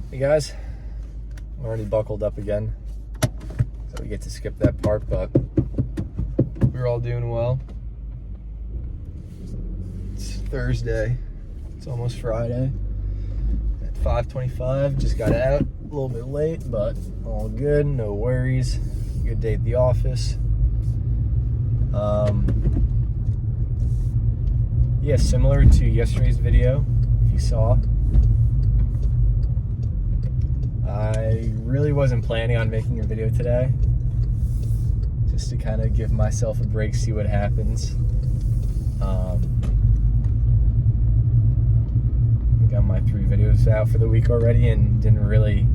Hey guys, I'm already buckled up again, so we get to skip that part, but we're all doing well. It's Thursday, it's almost Friday at 5:25, just got out a little bit late, but all good, no worries. Good day at the office. Yeah, similar to yesterday's video, if you saw. I really wasn't planning on making a video today, just to kind of give myself a break, see what happens. I got my 3 videos out for the week already and didn't really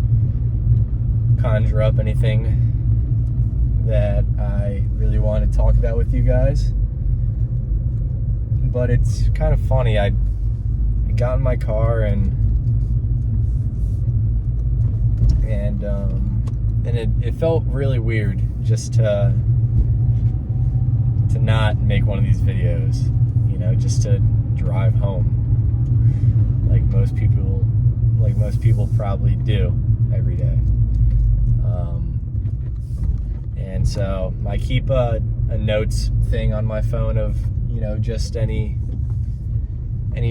conjure up anything that I really want to talk about with you guys. But it's kind of funny, I got in my car and it felt really weird just to not make one of these videos, you know, just to drive home like most people probably do every day. And so I keep a notes thing on my phone of, you know, just any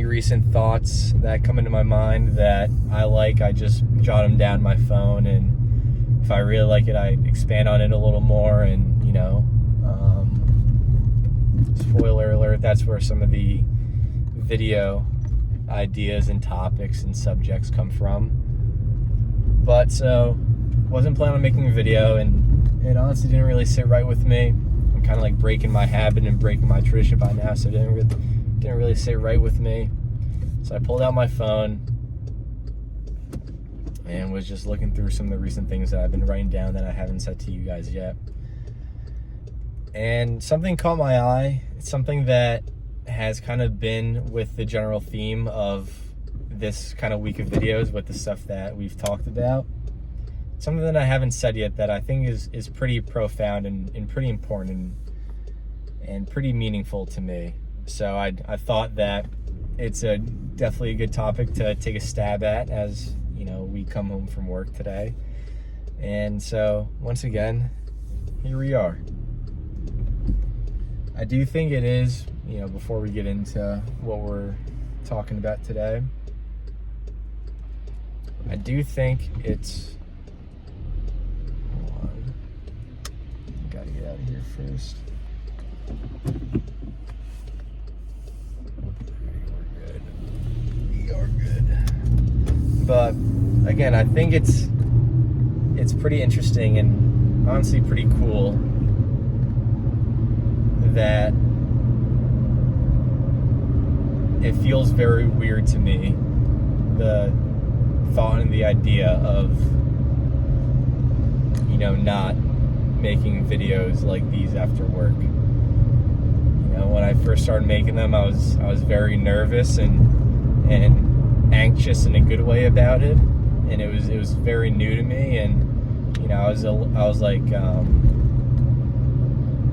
recent thoughts that come into my mind that I just jot them down in my phone, and if I really like it, I expand on it a little more. And, you know, spoiler alert, that's where some of the video ideas and topics and subjects come from. But so wasn't planning on making a video, and it honestly didn't really sit right with me. I'm kind of like breaking my habit and breaking my tradition by now, so it didn't really sit right with me. So I pulled out my phone and was just looking through some of the recent things that I've been writing down that I haven't said to you guys yet. And something caught my eye. It's something that has kind of been with the general theme of this kind of week of videos with the stuff that we've talked about. Something that I haven't said yet that I think is pretty profound and pretty important and pretty meaningful to me. So I thought that it's definitely a good topic to take a stab at as, you know, we come home from work today. And so once again, here we are. I do think it is, you know, before we get into what we're talking about today, I do think it's, hold on, gotta get out of here first. We are good. But again, I think it's pretty interesting and honestly pretty cool that it feels very weird to me, the thought and the idea of, you know, not making videos like these after work. You know, when I first started making them, I was very nervous and anxious in a good way about it, and it was very new to me, and, you know, I was like,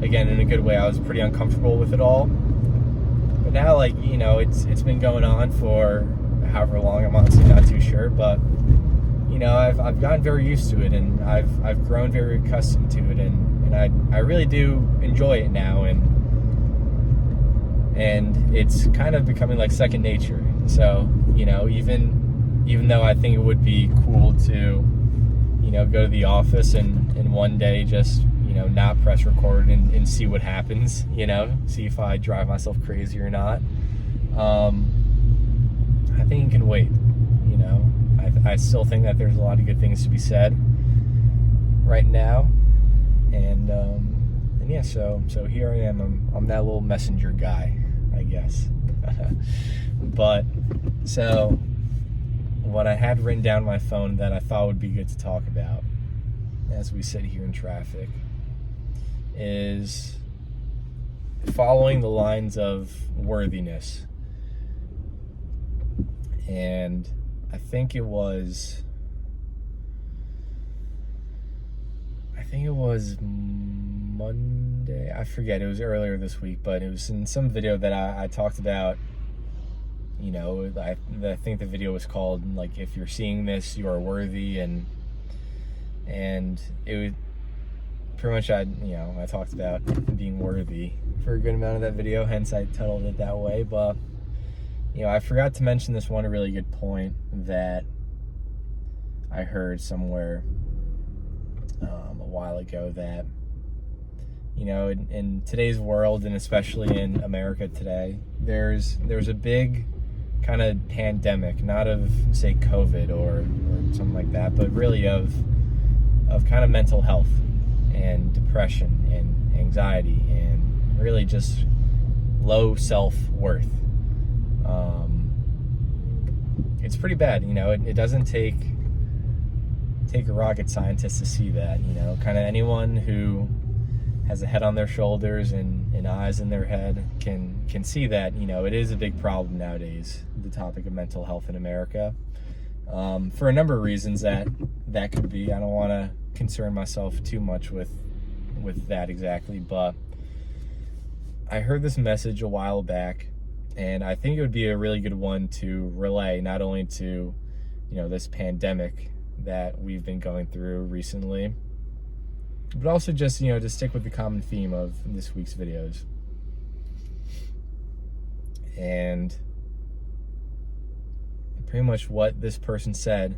again, in a good way, I was pretty uncomfortable with it all. But now, like, you know, it's been going on for however long, I'm honestly not too sure, but, you know, I've gotten very used to it, and I've grown very accustomed to it, and I really do enjoy it now, and it's kind of becoming like second nature. So, you know, even though I think it would be cool to, you know, go to the office and one day just, you know, not press record and see what happens, you know, see if I drive myself crazy or not. I think it can wait, you know. I still think that there's a lot of good things to be said right now. And yeah, so here I am. I'm that little messenger guy, I guess. But so what I had written down on my phone that I thought would be good to talk about as we sit here in traffic is following the lines of worthiness. And I think it was Monday, I forget, it was earlier this week, but it was in some video that I talked about I think the video was called, like, if you're seeing this, you are worthy, and it was pretty much, I talked about being worthy for a good amount of that video, hence I titled it that way. But I forgot to mention this one really good point that I heard somewhere a while ago, that in today's world, and especially in America today, there's a big kind of pandemic, not of, say, COVID or something like that, but really of kind of mental health and depression and anxiety and really just low self-worth. It's pretty bad. It doesn't take a rocket scientist to see that. Kind of anyone who has a head on their shoulders and eyes in their head can see that it is a big problem nowadays, the topic of mental health in America, for a number of reasons that could be. I don't want to concern myself too much with that exactly, but I heard this message a while back, and I think it would be a really good one to relay, not only to this pandemic that we've been going through recently, but also just to stick with the common theme of this week's videos. And pretty much what this person said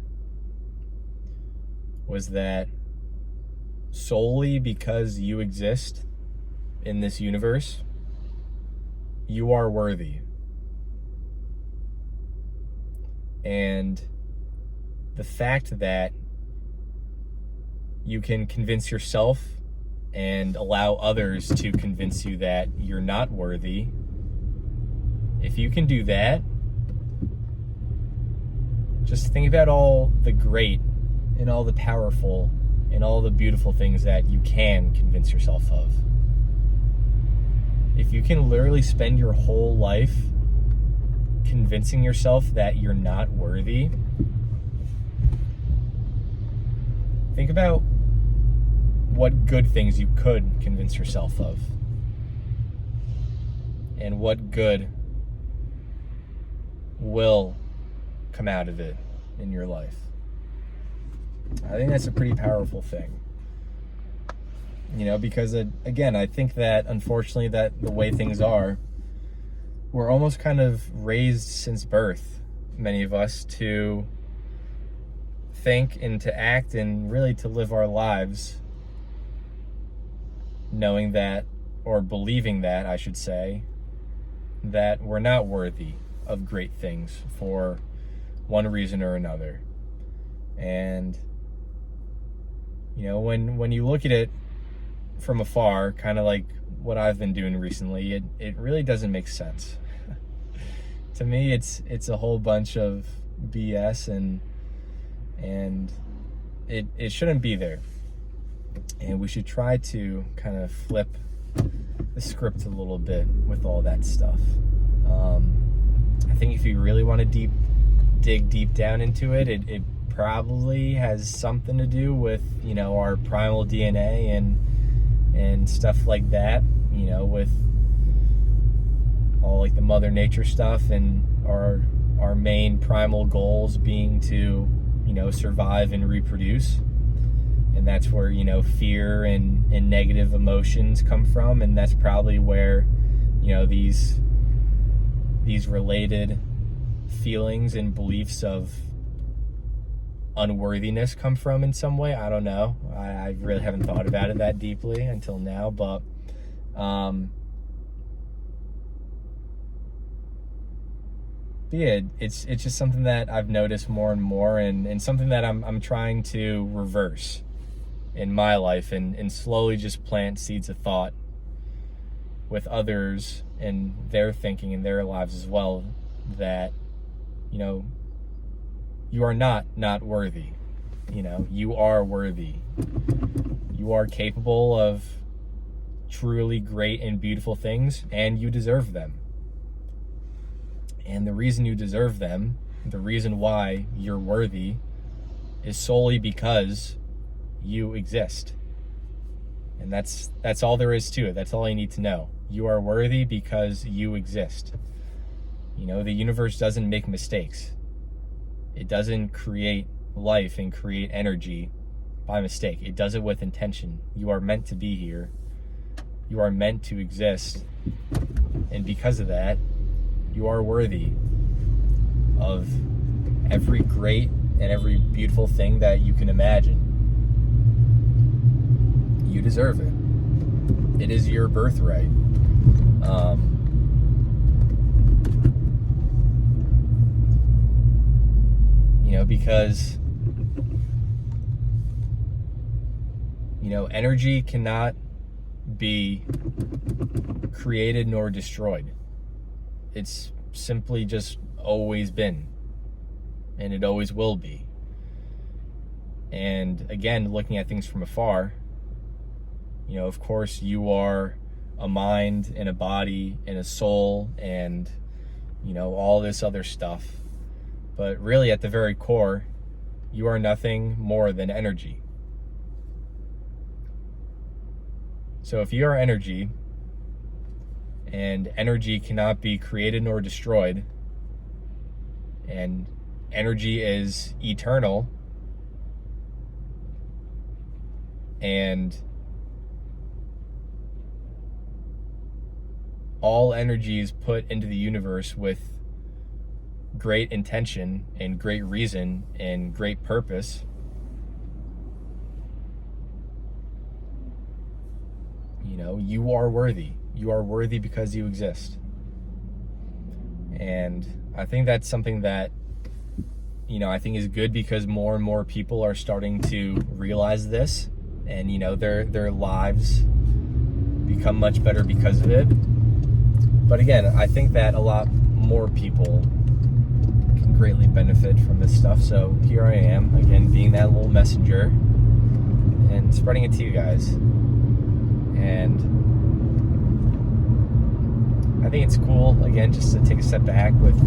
was that solely because you exist in this universe, you are worthy. And the fact that you can convince yourself and allow others to convince you that you're not worthy, if you can do that, just think about all the great and all the powerful and all the beautiful things that you can convince yourself of. If you can literally spend your whole life convincing yourself that you're not worthy, think about what good things you could convince yourself of, and what good will come out of it in your life. I think that's a pretty powerful thing. Because again, I think that unfortunately that the way things are, we're almost kind of raised since birth, many of us, to think and to act and really to live our lives knowing that, or believing that, I should say, that we're not worthy of great things for one reason or another. And when you look at it from afar, kind of like what I've been doing recently, it really doesn't make sense. To me, it's a whole bunch of BS, and it shouldn't be there. And we should try to kind of flip the script a little bit with all that stuff. I think if you really want to dig deep down into it, it probably has something to do with our primal DNA and stuff like that. With all like the Mother Nature stuff, and our main primal goals being to survive and reproduce. And that's where fear and negative emotions come from, and that's probably where these related feelings and beliefs of unworthiness come from in some way. I don't know. I really haven't thought about it that deeply until now, but yeah, it's just something that I've noticed more and more, and something that I'm trying to reverse in my life, and slowly just plant seeds of thought with others and their thinking in their lives as well, that you are not worthy. You are worthy. You are capable of truly great and beautiful things, and you deserve them. And the reason you deserve them, the reason why you're worthy, is solely because you exist. And that's all there is to it. That's all you need to know. You are worthy because you exist. You know, the universe doesn't make mistakes. It doesn't create life and create energy by mistake. It does it with intention. You are meant to be here. You are meant to exist. And because of that, you are worthy of every great and every beautiful thing that you can imagine. You deserve it. It is your birthright. You know, because, you know, energy cannot be created nor destroyed. It's simply just always been, and it always will be. And again, looking at things from afar, you know, of course, you are a mind and a body and a soul and, you know, all this other stuff. But really, at the very core, you are nothing more than energy. So if you are energy, and energy cannot be created nor destroyed, and energy is eternal, and all energy is put into the universe with great intention and great reason and great purpose, you know, you are worthy. You are worthy because you exist. And I think that's something that, you know, I think is good, because more and more people are starting to realize this, and, you know, their lives become much better because of it. But again, I think that a lot more people can greatly benefit from this stuff. So here I am, again, being that little messenger and spreading it to you guys. And I think it's cool, again, just to take a step back with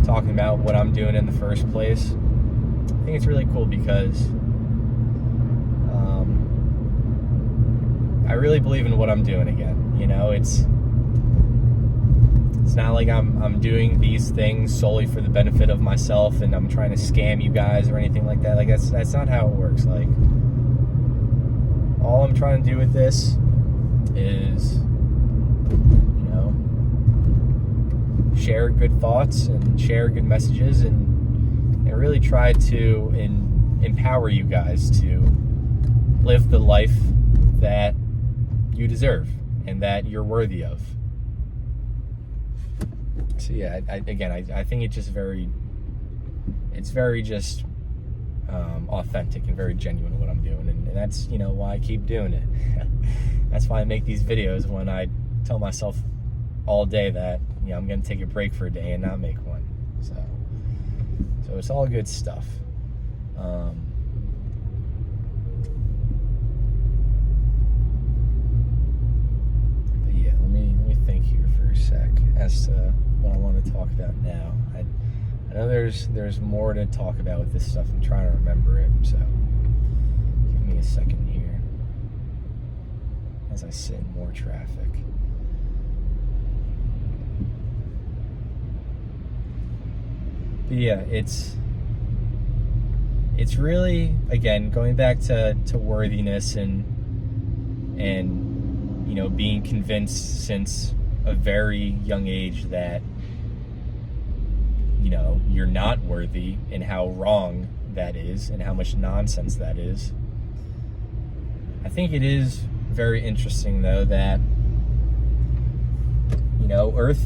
talking about what I'm doing in the first place. I think it's really cool because I really believe in what I'm doing again. You know, it's not like I'm doing these things solely for the benefit of myself and I'm trying to scam you guys or anything like that. Like, that's not how it works. Like, all I'm trying to do with this is, you know, share good thoughts and share good messages and really try to empower you guys to live the life that you deserve and that you're worthy of. So yeah, I think it's very just authentic and very genuine what I'm doing, and that's, you know, why I keep doing it. That's why I make these videos, when I tell myself all day that, you know, I'm gonna take a break for a day and not make one. So it's all good stuff. But yeah, let me think here for a sec as to what I want to talk about now. I know there's more to talk about with this stuff. I'm trying to remember it, so give me a second here as I sit in more traffic. But yeah, it's really, again, going back to worthiness and you know, being convinced since a very young age that, you know, you're not worthy, and how wrong that is and how much nonsense that is. I think it is very interesting, though, that, you know, Earth,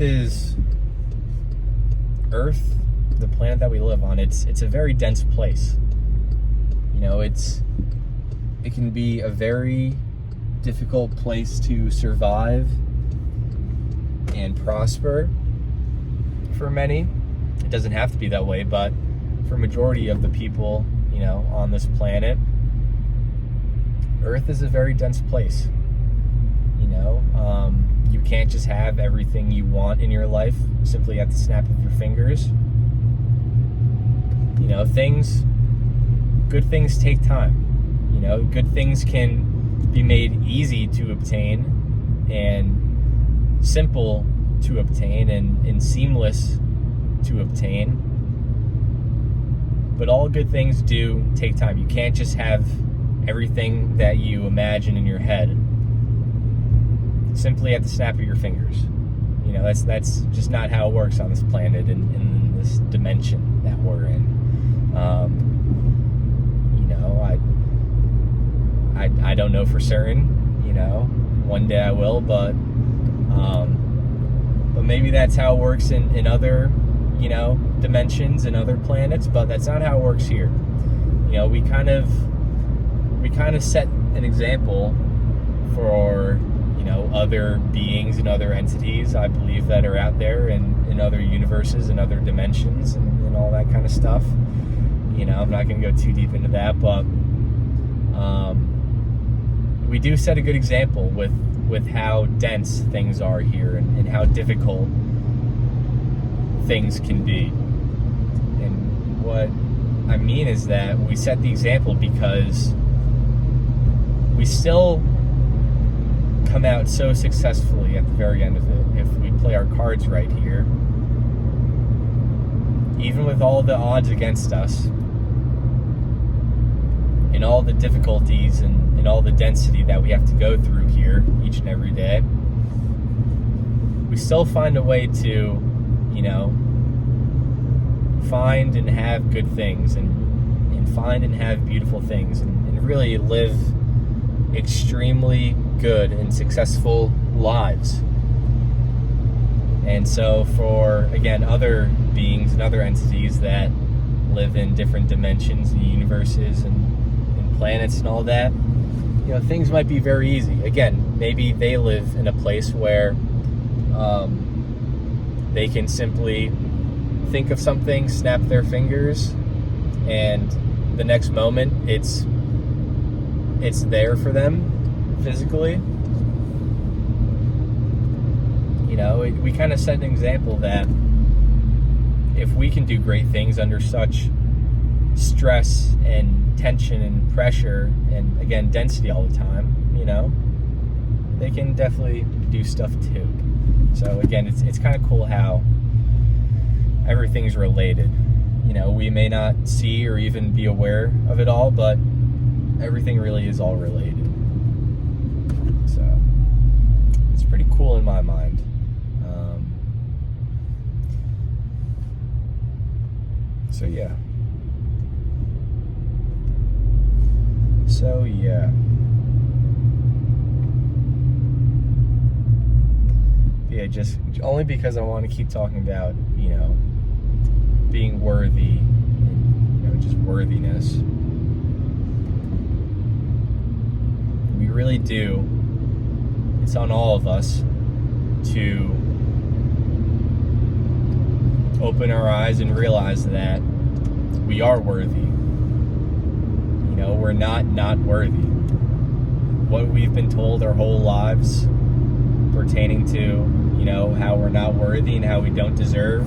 the planet that we live on, it's a very dense place. You know, it can be a very difficult place to survive and prosper for many. It doesn't have to be that way, but for majority of the people, you know, on this planet, Earth is a very dense place. You know, you can't just have everything you want in your life simply at the snap of your fingers. You know, good things take time. You know, good things can be made easy to obtain and simple to obtain and seamless to obtain. But all good things do take time. You can't just have everything that you imagine in your head simply at the snap of your fingers. You know, that's just not how it works on this planet and in this dimension that we're in. You know, I don't know for certain. You know, one day I will, but maybe that's how it works in other, you know, dimensions and other planets. But that's not how it works here. You know, we kind of set an example for, you know, other beings and other entities, I believe, that are out there in other universes and other dimensions and all that kind of stuff. You know, I'm not going to go too deep into that, but we do set a good example with how dense things are here and how difficult things can be. And what I mean is that we set the example because we still come out so successfully at the very end of it if we play our cards right here. Even with all the odds against us, and all the difficulties and all the density that we have to go through here each and every day, we still find a way to, you know, find and have good things and find and have beautiful things and really live extremely good and successful lives. And so for, again, other beings and other entities that live in different dimensions and universes and planets and all that, you know, things might be very easy. Again, maybe they live in a place where they can simply think of something, snap their fingers, and the next moment it's there for them physically. You know, we kind of set an example that if we can do great things under such stress and tension and pressure and, again, density all the time, you know, they can definitely do stuff too. So again, it's kind of cool how everything's related. You know, we may not see or even be aware of it all, but everything really is all related. So it's pretty cool in my mind. So yeah. Yeah, just only because I want to keep talking about, you know, being worthy, and, you know, just worthiness. We really do. It's on all of us to open our eyes and realize that we are worthy. You know, we're not worthy. What we've been told our whole lives pertaining to, you know, how we're not worthy and how we don't deserve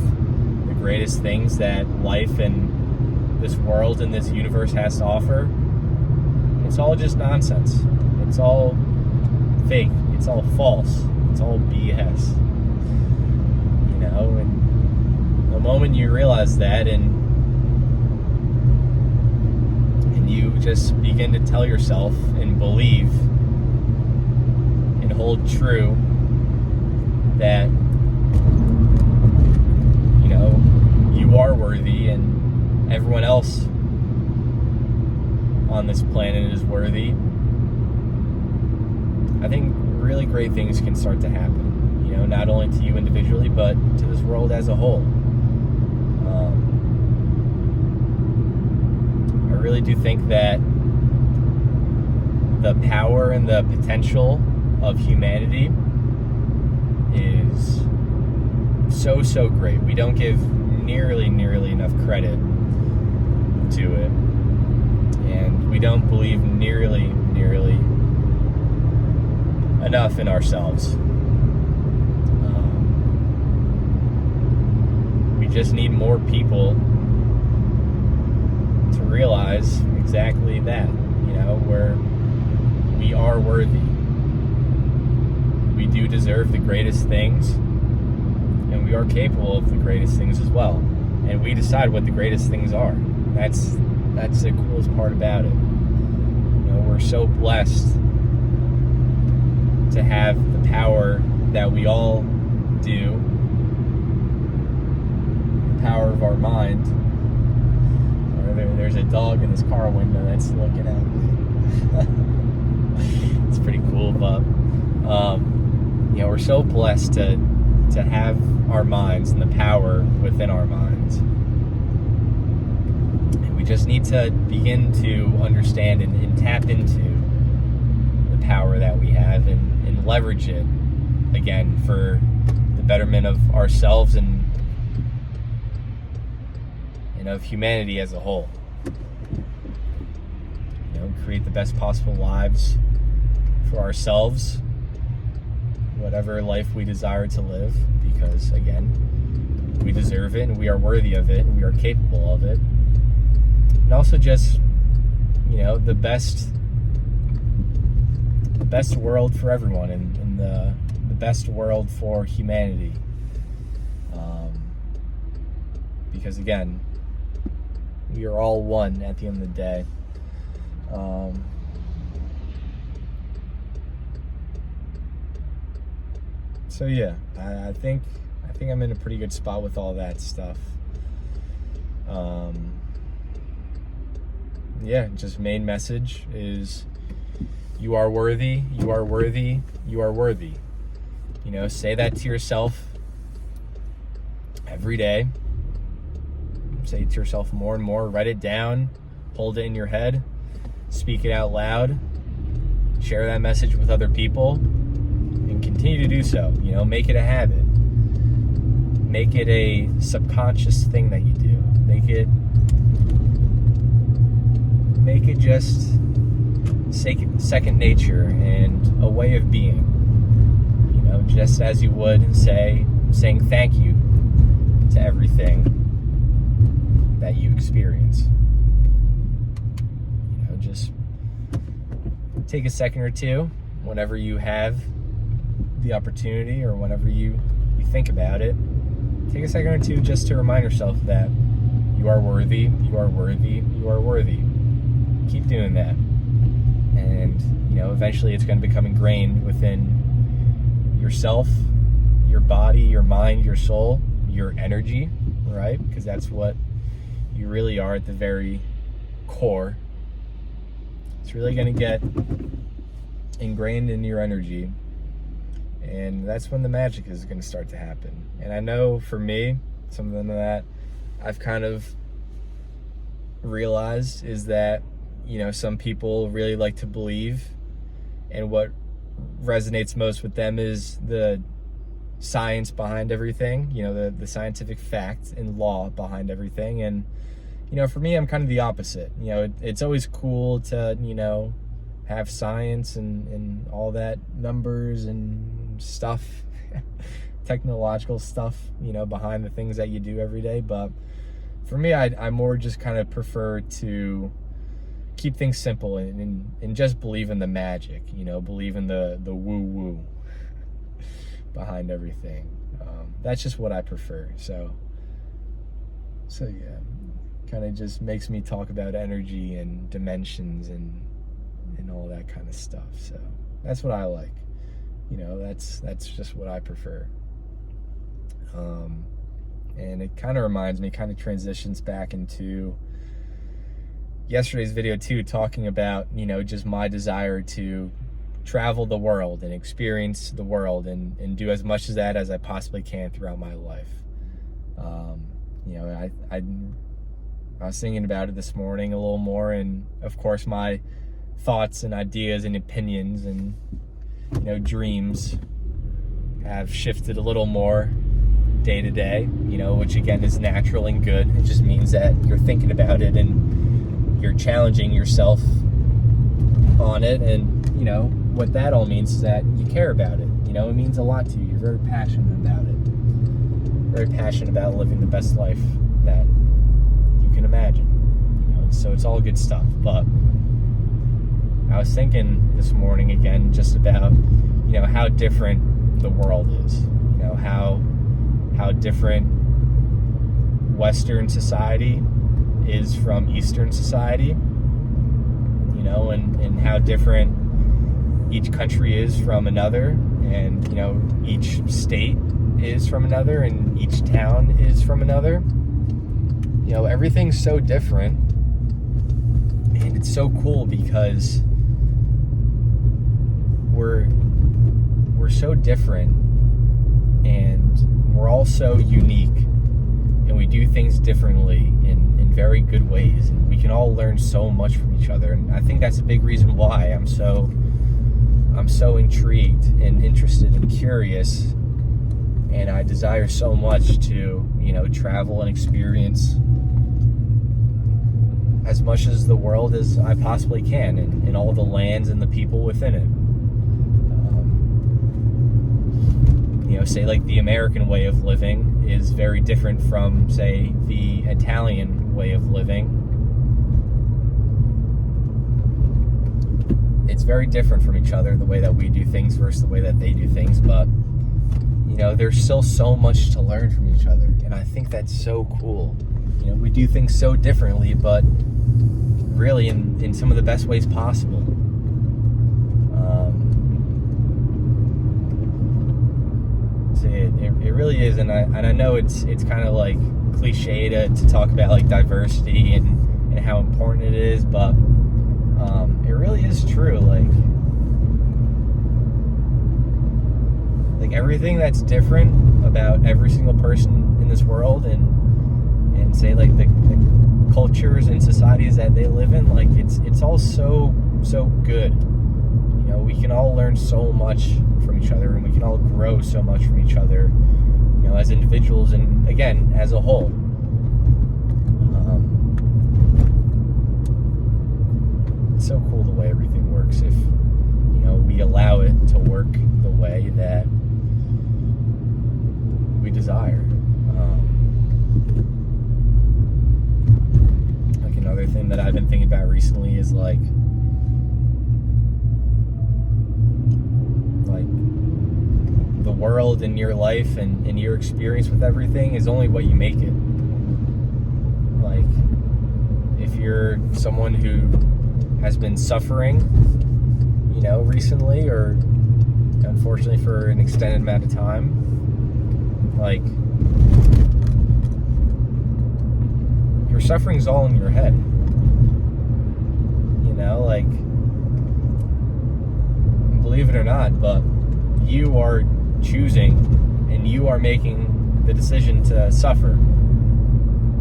the greatest things that life and this world and this universe has to offer, it's all just nonsense. It's all fake. It's all false. It's all BS. You know, and the moment you realize that and you just begin to tell yourself and believe and hold true that, you know, you are worthy and everyone else on this planet is worthy, I think really great things can start to happen, you know, not only to you individually, but to this world as a whole. I really do think that the power and the potential of humanity is so great. We don't give nearly enough credit to it, and we don't believe nearly enough in ourselves. We just need more people to realize exactly that, you know, where we are worthy. We do deserve the greatest things, and we are capable of the greatest things as well. And we decide what the greatest things are. That's the coolest part about it. We're so blessed to have the power that we all do, the power of our mind. There's a dog in this car window that's looking at me. It's pretty cool, but we're so blessed to have our minds and the power within our minds. And we just need to begin to understand and tap into the power that we have and leverage it, again, for the betterment of ourselves and of humanity as a whole. Create the best possible lives for ourselves, whatever life we desire to live, because again, we deserve it and we are worthy of it and we are capable of it. And also just, the best world for everyone and the best world for humanity. Because again, we are all one at the end of the day. So yeah, I think I'm in a pretty good spot with all that stuff. Just main message is you are worthy, you are worthy, you are worthy. Say that to yourself every day. Say it to yourself more and more. Write it down, hold it in your head, speak it out loud, share that message with other people, and continue to do so. Make it a habit. Make it a subconscious thing that you do. Make it just second nature and a way of being. Just as you would saying thank you to everything that you experience. Just take a second or two whenever you have the opportunity or whenever you think about it. Take a second or two just to remind yourself that you are worthy, you are worthy, you are worthy. Keep doing that. And, eventually it's going to become ingrained within yourself, your body, your mind, your soul, your energy, right? Because that's what you really are at the very core. It's really going to get ingrained in your energy, and that's when the magic is going to start to happen. And I know for me, something that I've kind of realized is that, some people really like to believe, and what resonates most with them is the science behind everything, the scientific fact and law behind everything. And for me, I'm kind of the opposite. It's always cool to, have science and all that, numbers and stuff, technological stuff, behind the things that you do every day. But for me, I more just kind of prefer to keep things simple and just believe in the magic, believe in the woo-woo behind everything. That's just what I prefer. So yeah. Kind of just makes me talk about energy and dimensions and all that kind of stuff. So that's what I like. That's just what I prefer. And it kind of reminds me, kind of transitions back into yesterday's video too, talking about, just my desire to travel the world and experience the world and do as much of that as I possibly can throughout my life. I was thinking about it this morning a little more, and of course my thoughts and ideas and opinions and dreams have shifted a little more day to day, which again is natural and good. It just means that you're thinking about it and you're challenging yourself on it, and what that all means is that you care about it. It means a lot to you. You're very passionate about it. Very passionate about living the best life that you can imagine. So it's all good stuff. But I was thinking this morning again just about how different the world is. how different Western society is from Eastern society, you know, and how different each country is from another, and, you know, each state is from another, and each town is from another. You know, everything's so different, and it's so cool because we're so different, and we're all so unique, and we do things differently in very good ways, and we can all learn so much from each other. And I think that's a big reason why I'm so intrigued and interested and curious, and I desire so much to, you know, travel and experience as much as the world as I possibly can, and all the lands and the people within it. You know, say like the American way of living is very different from, say, the Italian way of living. It's very different from each other, the way that we do things versus the way that they do things, but, you know, there's still so much to learn from each other, and I think that's so cool. You know, we do things so differently, but really in some of the best ways possible. So it really is, and I know it's kind of like cliche to talk about like diversity and how important it is, but it really is true. Like everything that's different about every single person in this world, and say like the cultures and societies that they live in, like it's all so good. You know, we can all learn so much from each other, and we can all grow so much from each other, you know, as individuals, and again, as a whole. It's so cool the way everything works if, you know, we allow it to work the way that we desire. Like another thing that I've been thinking about recently is like the world and your life and your experience with everything is only what you make it. Like, if you're someone who has been suffering, you know, recently, or unfortunately for an extended amount of time, like, your suffering's all in your head. You know, like, believe it or not, but you are choosing and you are making the decision to suffer,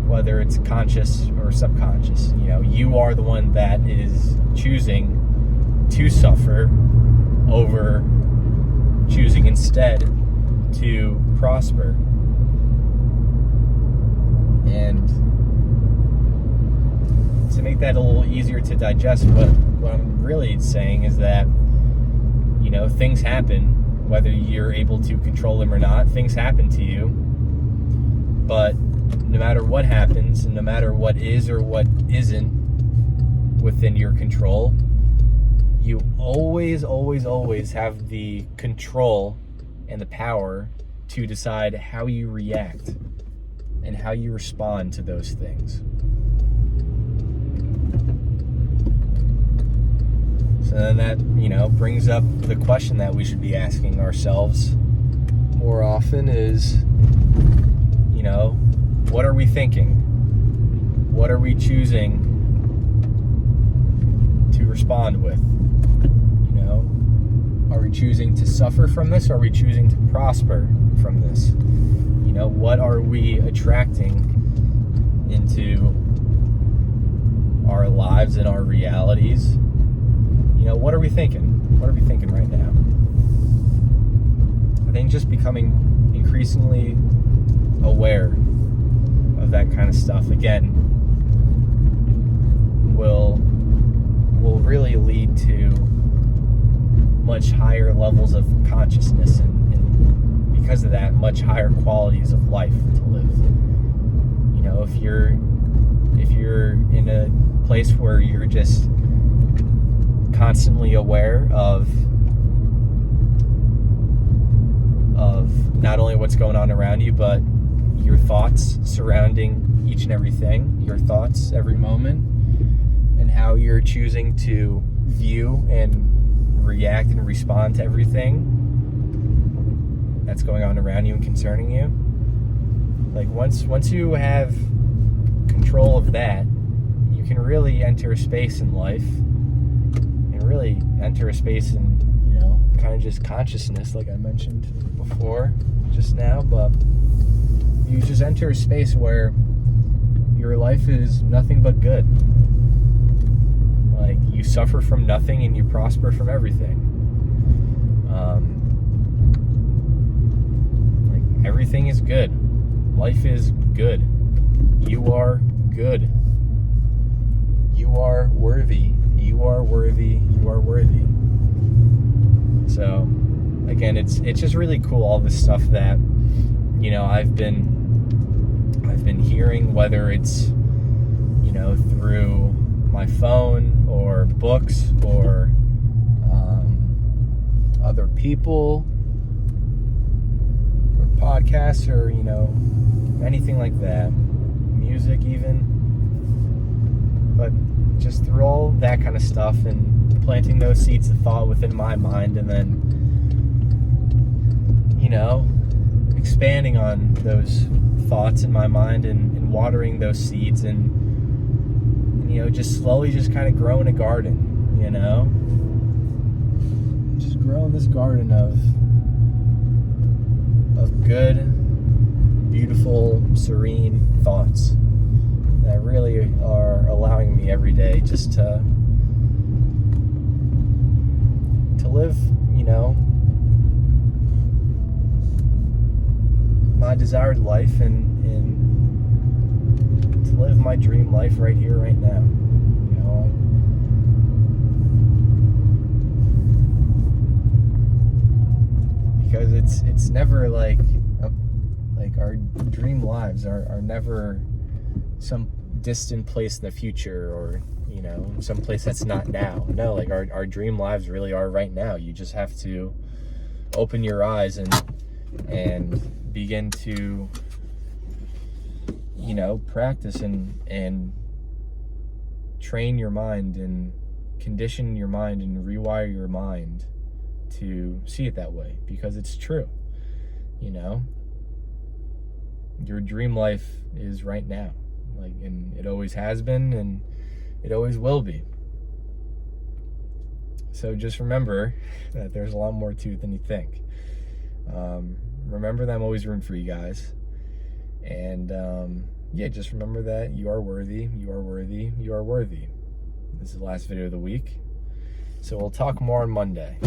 whether it's conscious or subconscious. You know, you are the one that is choosing to suffer over choosing instead to prosper. And to make that a little easier to digest, what I'm really saying is that, you know, things happen, whether you're able to control them or not. Things happen to you, but no matter what happens, and no matter what is or what isn't within your control, you always have the control and the power to decide how you react and how you respond to those things. So then that, you know, brings up the question that we should be asking ourselves more often is, you know, what are we thinking? What are we choosing to respond with? You know, are we choosing to suffer from this, or are we choosing to prosper from this? You know, what are we attracting into our lives and our realities? You know, what are we thinking? What are we thinking right now? I think just becoming increasingly aware of that kind of stuff, again, will really lead to much higher levels of consciousness, and because of that, much higher qualities of life to live. You know, if you're in a place where you're just constantly aware of of not only what's going on around you, but your thoughts surrounding each and everything, your thoughts every moment, and how you're choosing to view and react and respond to everything that's going on around you and concerning you. Like once you have control of that, you can really enter a space in life and really enter a space in, kind of just consciousness, like I mentioned before, just now. But you just enter a space where your life is nothing but good. Like, you suffer from nothing and you prosper from everything. Like, everything is good. Life is good. You are good. You are worthy. You are worthy. You are worthy. So, again, it's just really cool, all this stuff that, I've been hearing, whether it's, through my phone or books or other people or podcasts or, anything like that, music even. But just through all that kind of stuff and planting those seeds of thought within my mind, and then, expanding on those thoughts in my mind and watering those seeds and just slowly just kind of growing a garden, just growing this garden of good, beautiful, serene thoughts that really are allowing me every day just to live, my desired life and to live my dream life right here, right now. Because it's never like our dream lives are never some distant place in the future or some place that's not now. No, like our dream lives really are right now. You just have to open your eyes and begin to practice and train your mind and condition your mind and rewire your mind to see it that way, because it's true. Your dream life is right now, and it always has been and it always will be. So just remember that there's a lot more to it than you think. Remember that I'm always rooting for you guys. And just remember that you are worthy, you are worthy, you are worthy. This is the last video of the week. So we'll talk more on Monday.